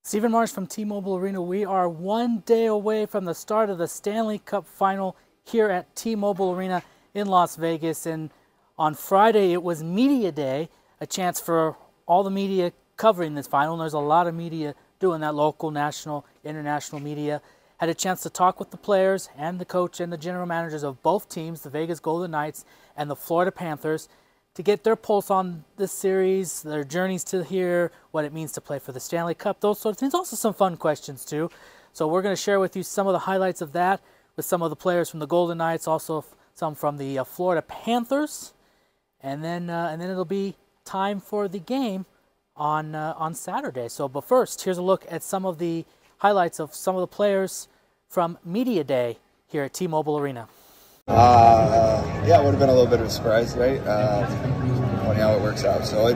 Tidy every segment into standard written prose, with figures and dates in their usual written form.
Steven Marsh from T-Mobile Arena. We are 1 day away from the start of the Stanley Cup final here at T-Mobile Arena in Las Vegas. And on Friday, it was Media Day, a chance for all the media covering this final. And there's a lot of media doing that, local, national, international media. Had a chance to talk with the players and the coach and the general managers of both teams, the Vegas Golden Knights and the Florida Panthers, to get their pulse on this series, their journeys to here, what it means to play for the Stanley Cup, those sorts of things. Also some fun questions too. So we're going to share with you some of the highlights of that with some of the players from the Golden Knights, also some from the Florida Panthers, and then it'll be time for the game on Saturday. So, but first, here's a look at some of the highlights of some of the players from Media Day here at T-Mobile Arena. Yeah, it would have been a little bit of a surprise, right? Funny how it works out. So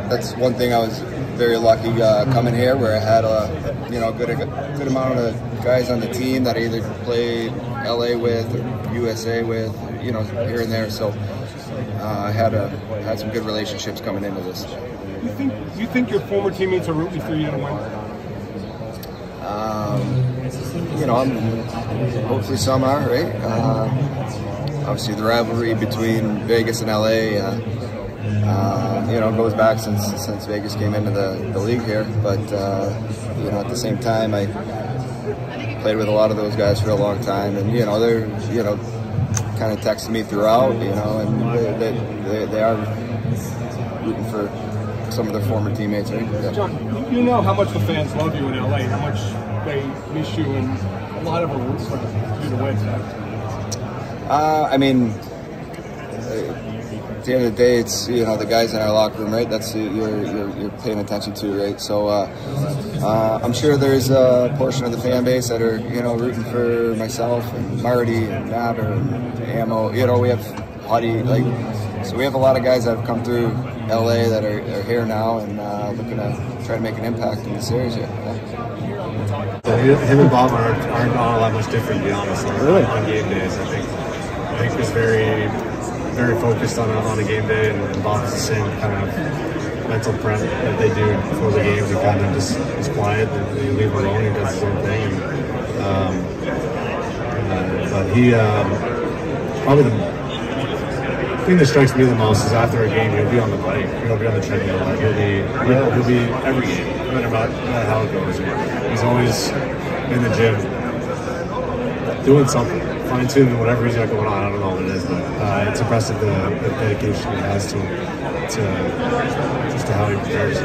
that's one thing I was very lucky coming here, where I had a good amount of guys on the team that I either played LA with or USA with, here and there. So I had some good relationships coming into this. You think your former teammates are rooting for you to win? Hopefully some are, right? Obviously the rivalry between Vegas and LA, goes back since Vegas came into the league here. But, at the same time, I played with a lot of those guys for a long time. And, they're, kind of texting me throughout, and they are rooting for some of their former teammates, right? Yeah. John, you know how much the fans love you in LA, how much they miss you, and a lot of them root for you to win. At the end of the day, it's the guys in our locker room, right? That's you're paying attention to, right? So I'm sure there's a portion of the fan base that are rooting for myself and Marty and Natter and Ammo. We have Huddy, so we have a lot of guys that have come through LA that are here now and looking to try to make an impact in the series here. Yeah. So him and Bob aren't all that much different, to be honest. On game days, I think he's very focused on a game day, and Bob's the same kind of mental prep that they do before the games. He kind of just is quiet and you leave him alone. He does his own thing. But he probably the thing that strikes me the most is after a game, he'll be on the bike, he'll be on the treadmill, he'll be every game, no matter how it goes. He's always in the gym doing something, fine-tuning whatever he's got going on. I don't know what it is, but it's impressive the dedication he has to how he prepares it.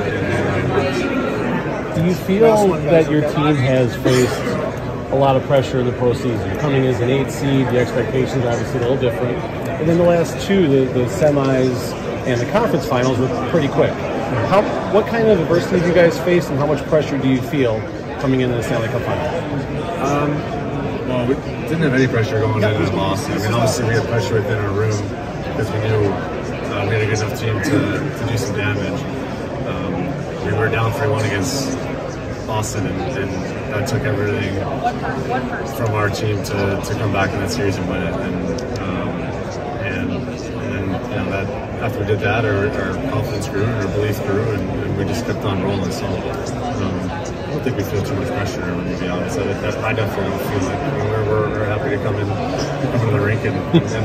Do you feel that your team has faced a lot of pressure in the postseason? Coming as an 8 seed, the expectations are obviously a little different. And then the last two, the semis and the conference finals, were pretty quick. What kind of adversity do you guys face, and how much pressure do you feel coming into the Stanley Cup final? Well, we didn't have any pressure going into the loss. Obviously we had pressure within our room because we knew we had a good enough team to do some damage. We were down 3-1 against Austin, and that took everything from our team to come back in that series and win it. And then that after we did that, our confidence grew and our belief grew, and we just kept on rolling. So I don't think we feel too much pressure, to be honest. I definitely don't feel like we're happy to come into the rink and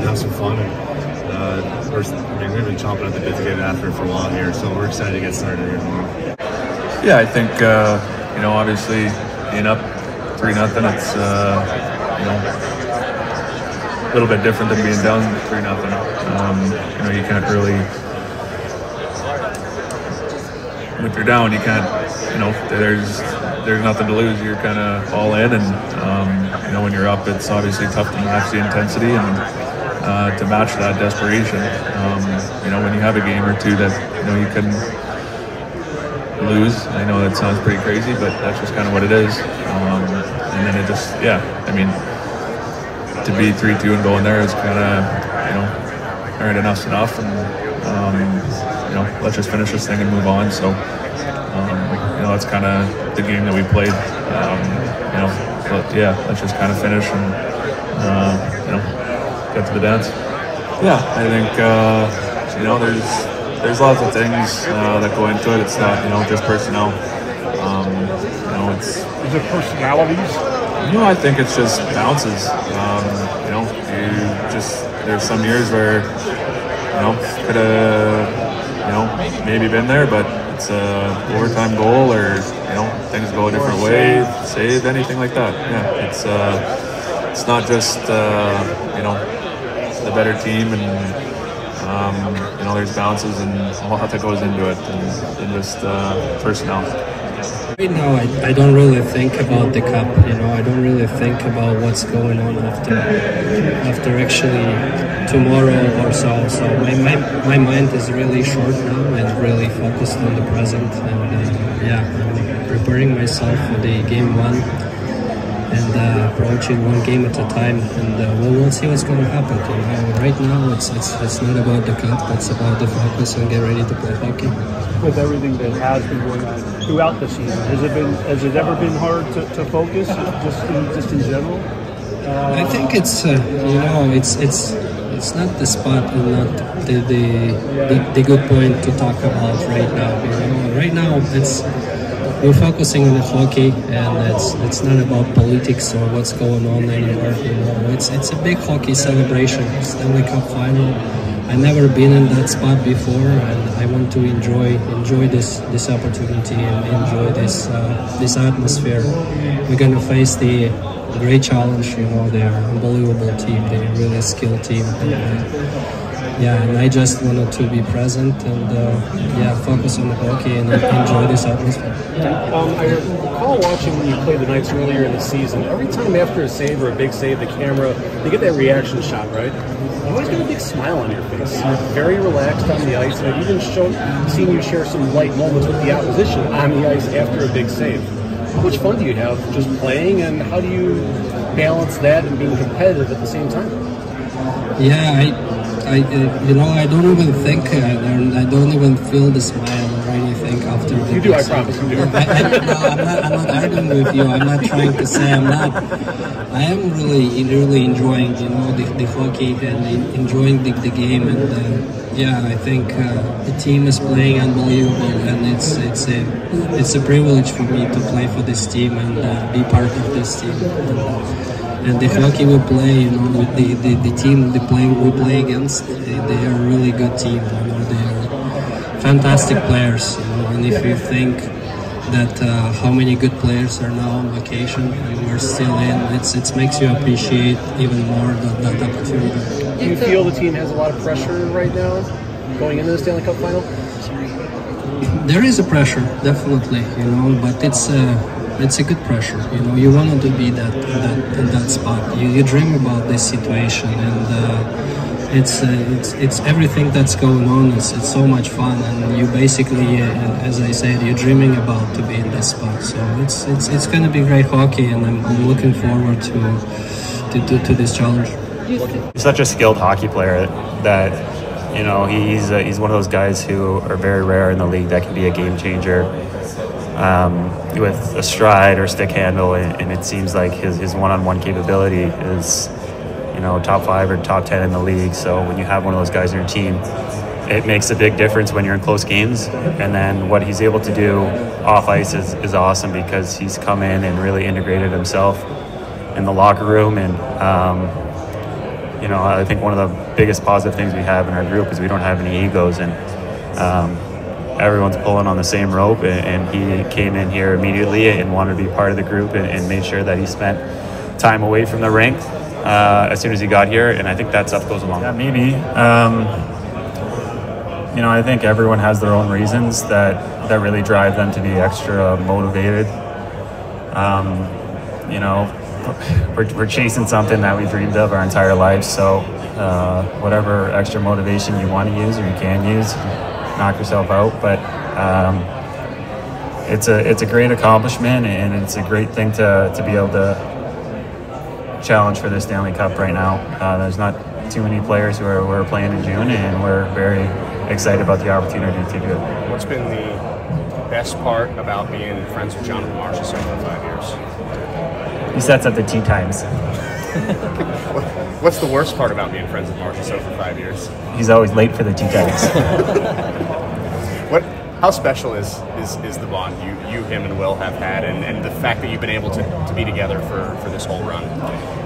have some fun. And we've been chomping at the bit to get after it for a while here, so we're excited to get started here tomorrow. Yeah, I think obviously being up 3-0, it's a little bit different than being down 3-0. You can't really, if you're down, you can't. There's nothing to lose. You're kind of all in, and when you're up, it's obviously tough to match the intensity and to match that desperation. When you have a game or two that you can lose. I know that sounds pretty crazy, but that's just kind of what it is. And then it just, to be 3-2 and go in there is kind of, all right, enough's enough, and let's just finish this thing and move on. So, that's kind of the game that we played. But yeah, let's just kind of finish and get to the dance. Yeah, I think there's lots of things that go into it. It's not just personnel. It's Is it personalities? I think it's just bounces. There's some years where could have maybe been there, but it's a overtime goal or things go a different way, save, anything like that. Yeah, it's not just the better team and there's bounces and a lot that goes into it and just personnel. Right now, I don't really think about the cup. I don't really think about what's going on after actually tomorrow or so. So my mind is really short now and really focused on the present. And I'm preparing myself for the game one and approaching one game at a time. And we'll see what's going to happen. Right now, it's not about the cup. It's about the focus and get ready to play hockey. With everything that has been going on throughout the season, has it ever been hard to focus just in general? I think it's it's not the spot and not the good point to talk about right now. Right now we're focusing on the hockey, and it's not about politics or what's going on anymore. It's a big hockey celebration, Stanley Cup final. I've never been in that spot before, and I want to enjoy this opportunity and enjoy this atmosphere. We're gonna face the great challenge. They're an unbelievable team. They're a really skilled team. And I just wanted to be present and focus on the hockey and enjoy this atmosphere. I recall watching when you played the Knights earlier in the season. Every time after a save or a big save, the camera, you get that reaction shot, right? You always got a big smile on your face. You're very relaxed on the ice, and I've even seen you share some light moments with the opposition on the ice after a big save. How much fun do you have just playing, and how do you balance that and being competitive at the same time? I don't even think, I don't even feel the smile or anything after the You do, I promise you do. I'm not arguing with you. I'm not trying to say I'm not. I am really enjoying, the hockey and enjoying the game. And I think the team is playing unbelievable, and it's a privilege for me to play for this team and be part of this team. And the hockey we play, with the team we play against, they are a really good team. They are fantastic players. And if you think that how many good players are now on vacation and we're still in, it makes you appreciate even more that opportunity. Do you feel the team has a lot of pressure right now going into the Stanley Cup final? There is a pressure, definitely, but it's a good pressure. You wanted to be in that spot. You dream about this situation, and it's everything that's going on. It's so much fun, and you basically, as I said, you're dreaming about to be in this spot. So it's going to be great hockey, and I'm looking forward to this challenge. He's such a skilled hockey player that he's one of those guys who are very rare in the league that can be a game changer. With a stride or stick handle, and it seems like his one-on-one capability is, top 5 or top 10 in the league. So when you have one of those guys in your team, it makes a big difference when you're in close games. And then what he's able to do off ice is awesome, because he's come in and really integrated himself in the locker room. And I think one of the biggest positive things we have in our group is we don't have any egos, and everyone's pulling on the same rope, and he came in here immediately and wanted to be part of the group and made sure that he spent time away from the rink as soon as he got here, and I think that stuff goes along. Yeah, maybe. I think everyone has their own reasons that really drive them to be extra motivated. We're chasing something that we dreamed of our entire lives, so whatever extra motivation you want to use or you can use, knock yourself out. But it's a great accomplishment, and it's a great thing to be able to challenge for the Stanley Cup right now. There's not too many players who are playing in June, and we're very excited about the opportunity to do it. What's been the best part about being friends with Chandler Marsh for 5 years? He sets up the tea times. What's the worst part about being friends with Marsh for 5 years? He's always late for the tea times. How special is the bond you, him, and Will have had, and the fact that you've been able to be together for this whole run?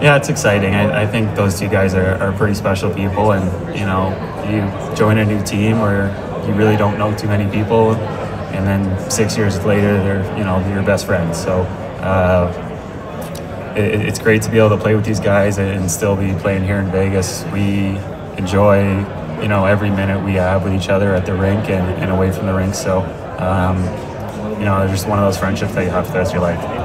Yeah, it's exciting. I think those two guys are pretty special people, and you know, you join a new team where you really don't know too many people, and then 6 years later, they're your best friends. So it's great to be able to play with these guys and still be playing here in Vegas. We enjoy every minute we have with each other at the rink and away from the rink. So, it's just one of those friendships that you have for the rest of your life.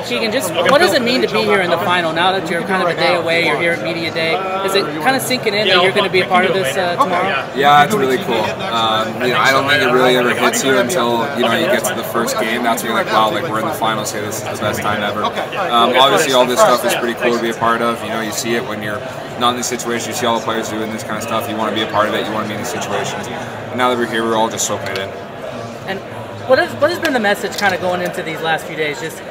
Keegan, just what does it mean to be here in the final? Now that you're kind of a day away, you're here at Media Day. Is it kind of sinking in that you're going to be a part of this tomorrow? Yeah, it's really cool. I don't think it really ever hits you until you get to the first game. That's when you're like, wow, like we're in the finals here. This is the best time ever. Obviously, all this stuff is pretty cool to be a part of. You see it when you're not in this situation. You see all the players doing this kind of stuff. You want to be a part of it. You want to be in these situations. And now that we're here, we're all just soaking it in. And what has been the message kind of going into these last few days? Just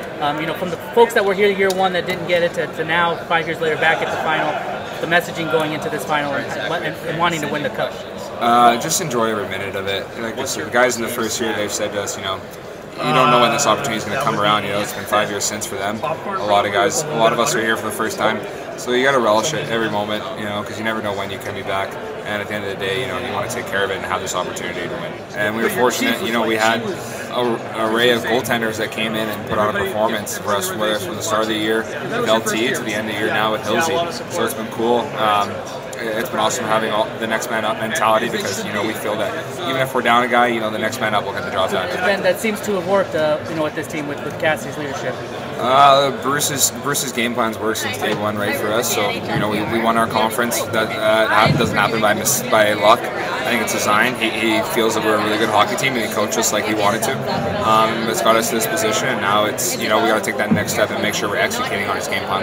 from the folks that were here year one that didn't get it to now 5 years later back at the final, the messaging going into this final and wanting to win the cup. Just enjoy every minute of it. Like the guys in the first year, they've said to us, you don't know when this opportunity is going to come around. It's been 5 years since for them. A lot of us are here for the first time. So you got to relish it every moment, because you never know when you can be back. And at the end of the day, you want to take care of it and have this opportunity to win. And we were fortunate, we had an array of goaltenders that came in and put on a performance for us, whether it's from the start of the year with LT to the end of the year now with Hillsy. So it's been cool. It's been awesome having the next man up mentality because, we feel that even if we're down a guy, the next man up will get the job done. Ben, that seems to have worked, with this team with Cassie's leadership. Bruce's game plans work since day one, right, for us. So we won our conference. That doesn't happen by luck. I think it's designed. He feels that we're a really good hockey team, and he coached us like he wanted to. It's got us to this position, and now it's we got to take that next step and make sure we're executing on his game plan.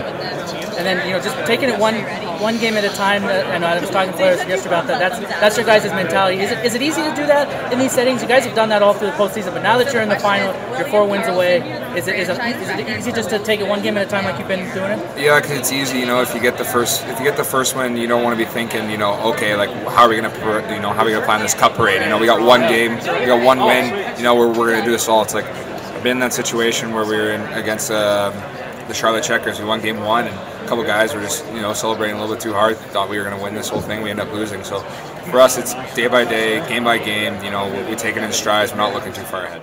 And then just taking it one game at a time. And I was talking to players yesterday about that. That's your guys' mentality. Is it easy to do that in these settings? You guys have done that all through the postseason, but now that you're in the final, you're 4 wins away. Is it easy just to take it one game at a time like you've been doing it? Yeah, because it's easy. If you get the first win, you don't want to be thinking, okay, like how are we gonna plan this cup parade? We got one game, we got one win. We're gonna do this all. It's like I've been in that situation where we were against the Charlotte Checkers. We won game 1, and a couple guys were just celebrating a little bit too hard. Thought we were gonna win this whole thing. We ended up losing. So for us, it's day by day, game by game. We take it in strides. We're not looking too far ahead.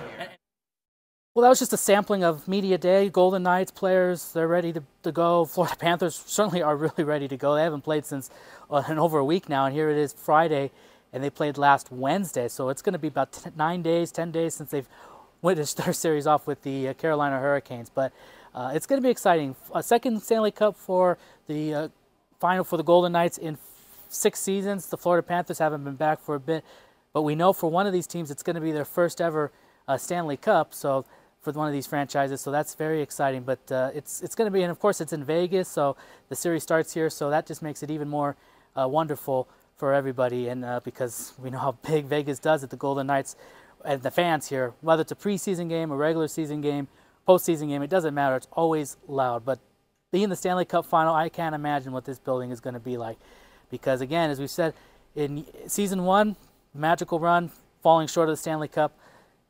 Well, that was just a sampling of Media Day. Golden Knights players, they're ready to go. Florida Panthers certainly are really ready to go. They haven't played since in over a week now, and here it is Friday, and they played last Wednesday. So it's going to be about 10 days since they've finished their series off with the Carolina Hurricanes. But it's going to be exciting. A second Stanley Cup for the final for the Golden Knights in 6 seasons. The Florida Panthers haven't been back for a bit, but we know for one of these teams it's going to be their first ever Stanley Cup. So for one of these franchises, so that's very exciting. But it's going to be, and of course it's in Vegas, so the series starts here, so that just makes it even more wonderful for everybody. And because we know how big Vegas does it, the Golden Knights and the fans here, whether it's a preseason game, a regular season game, postseason game, it doesn't matter. It's always loud. But being the Stanley Cup final, I can't imagine what this building is going to be like, because again, as we said in season 1, magical run, falling short of the Stanley Cup,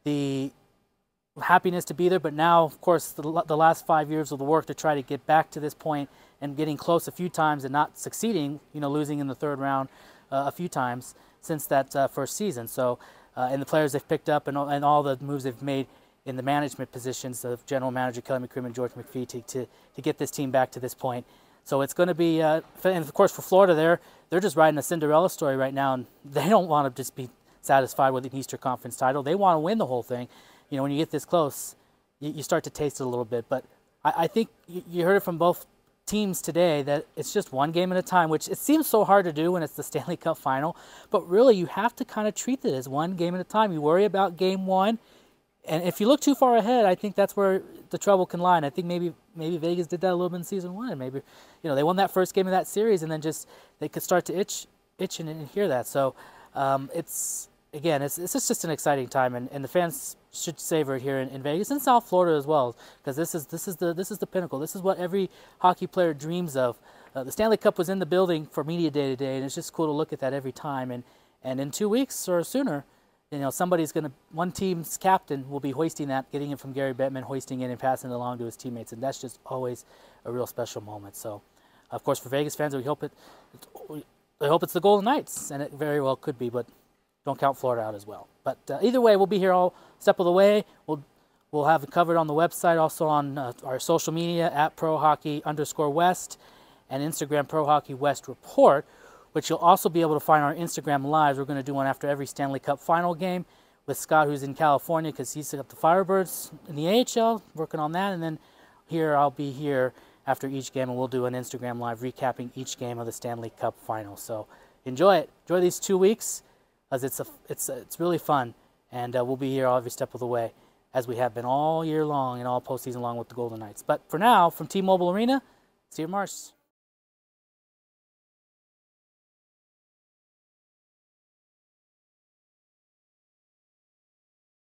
the happiness to be there, but now, of course, the last 5 years of the work to try to get back to this point and getting close a few times and not succeeding, losing in the 3rd round a few times since that first season. So, and the players they've picked up and all the moves they've made in the management positions of general manager Kelly McCrimmon and George McPhee to get this team back to this point. So it's going to be, and of course for Florida, they're just riding a Cinderella story right now, and they don't want to just be satisfied with an Eastern Conference title. They want to win the whole thing. When you get this close, you start to taste it a little bit. But I think you heard it from both teams today that it's just one game at a time, which it seems so hard to do when it's the Stanley Cup final. But really, you have to kind of treat it as one game at a time. You worry about game 1. And if you look too far ahead, I think that's where the trouble can lie. And I think maybe Vegas did that a little bit in season 1. Maybe they won that first game of that series, and then they could start to itch and hear that. So it's just an exciting time, and the fans should savor it here in Vegas and South Florida as well, because this is the pinnacle. This is what every hockey player dreams of. The Stanley Cup was in the building for Media Day today, and it's just cool to look at that every time. And in 2 weeks or sooner, somebody's going to, one team's captain will be hoisting that, getting it from Gary Bettman, hoisting it and passing it along to his teammates, and that's just always a real special moment. So, of course, for Vegas fans, I hope it's the Golden Knights, and it very well could be, but don't count Florida out as well. But either way, we'll be here all step of the way. We'll have it covered on the website, also on our social media at @ProHockey_West and Instagram ProHockeyWest Report, which you'll also be able to find our Instagram lives. We're going to do one after every Stanley Cup final game with Scott, who's in California because he's got the Firebirds in the AHL, working on that. And then here, I'll be here after each game, and we'll do an Instagram live recapping each game of the Stanley Cup final. So enjoy it. Enjoy these 2 weeks, as it's really fun. And we'll be here every step of the way, as we have been all year long and all postseason long with the Golden Knights. But for now, from T-Mobile Arena, Steven Marsh.